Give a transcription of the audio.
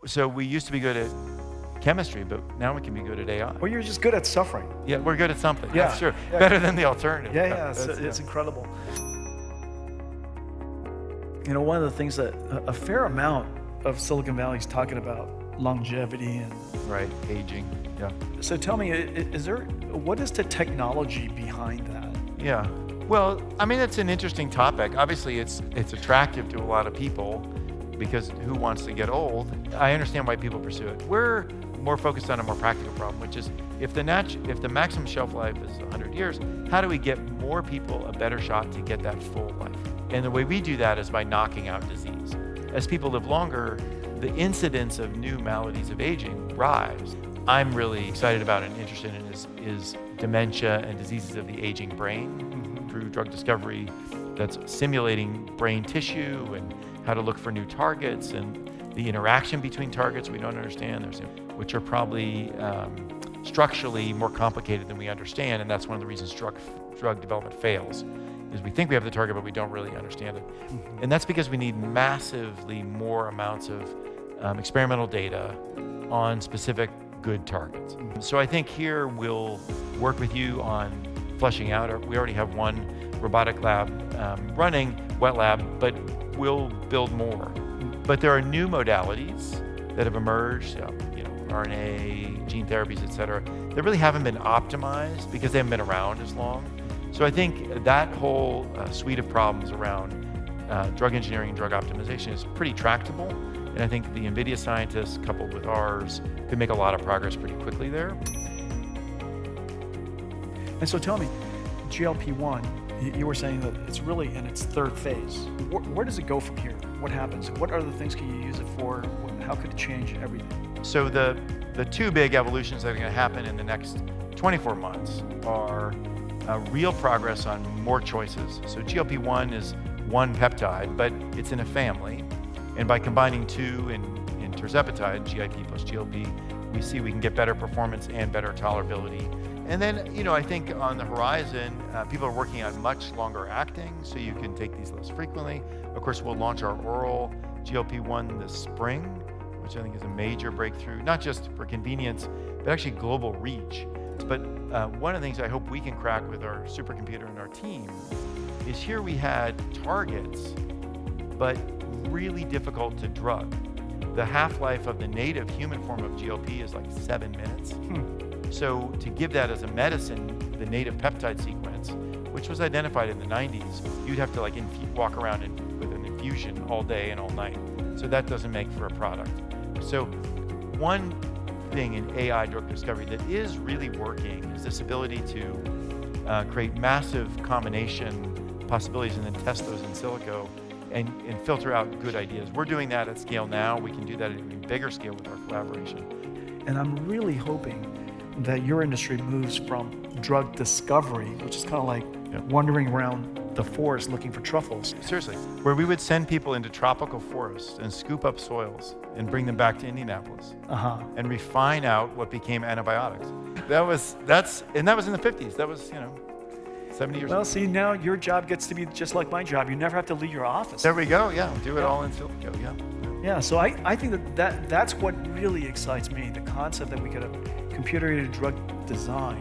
So we used to be good at chemistry, but now we can be good at AI. Or you're just good at suffering. Yeah, we're good at something. Yeah. That's true. Yeah. Better than the alternative. Yeah, it's incredible. You know, one of the things that a fair amount of Silicon Valley is talking about longevity and Right, aging. Yeah. so tell me, what is the technology behind that? Yeah. Well, I mean, it's an interesting topic. Obviously, it's attractive to a lot of people because who wants to get old? I understand why people pursue it. We're more focused on a more practical problem, which is if the maximum shelf life is 100 years, how do we get more people a better shot to get that full life? And the way we do that is by knocking out disease. As people live longer, the incidence of new maladies of aging rise. I'm really excited about and interested in is dementia and diseases of the aging brain through drug discovery that's simulating brain tissue and how to look for new targets and the interaction between targets we don't understand, which are probably structurally more complicated than we understand, and that's one of the reasons drug development fails, is we think we have the target, but we don't really understand it. And that's because we need massively more amounts of experimental data on specific good targets. So I think here we'll work with you on fleshing out, we already have one robotic lab running, wet lab, but we'll build more. But there are new modalities that have emerged, RNA, gene therapies, et cetera, that really haven't been optimized because they haven't been around as long. So I think that whole suite of problems around drug engineering and drug optimization is pretty tractable. And I think the NVIDIA scientists, coupled with ours, could make a lot of progress pretty quickly there. And so tell me, GLP-1, you were saying that it's really in its third phase. Where does it go from here? What happens? What other things can you use it for? How could it change everything? So the two big evolutions that are going to happen in the next 24 months are real progress on more choices. So GLP-1 is one peptide, but it's in a family. And by combining two in tirzepatide, GIP plus GLP, we see we can get better performance and better tolerability. And then, I think on the horizon, people are working on much longer acting, so you can take these less frequently. Of course, we'll launch our oral GLP-1 this spring, which I think is a major breakthrough, not just for convenience, but actually global reach. But one of the things I hope we can crack with our supercomputer and our team is here we had targets, but really difficult to drug. The half-life of the native human form of GLP is like 7 minutes. So to give that as a medicine, the native peptide sequence, which was identified in the 90s, you'd have to walk around with an infusion all day and all night. So that doesn't make for a product. So one thing in AI drug discovery that is really working is this ability to create massive combination possibilities and then test those in silico and filter out good ideas. We're doing that at scale now. We can do that at an even bigger scale with our collaboration. And I'm really hoping that your industry moves from drug discovery, which is kind of like wandering around the forest looking for truffles. Seriously, where we would send people into tropical forests and scoop up soils and bring them back to Indianapolis and refine out what became antibiotics. That was in the 50s. That was, 70 years ago. Well, see, now your job gets to be just like my job. You never have to leave your office. There we go, do it all in silico, Yeah, so I think that's what really excites me, the concept that we could have computer-aided drug design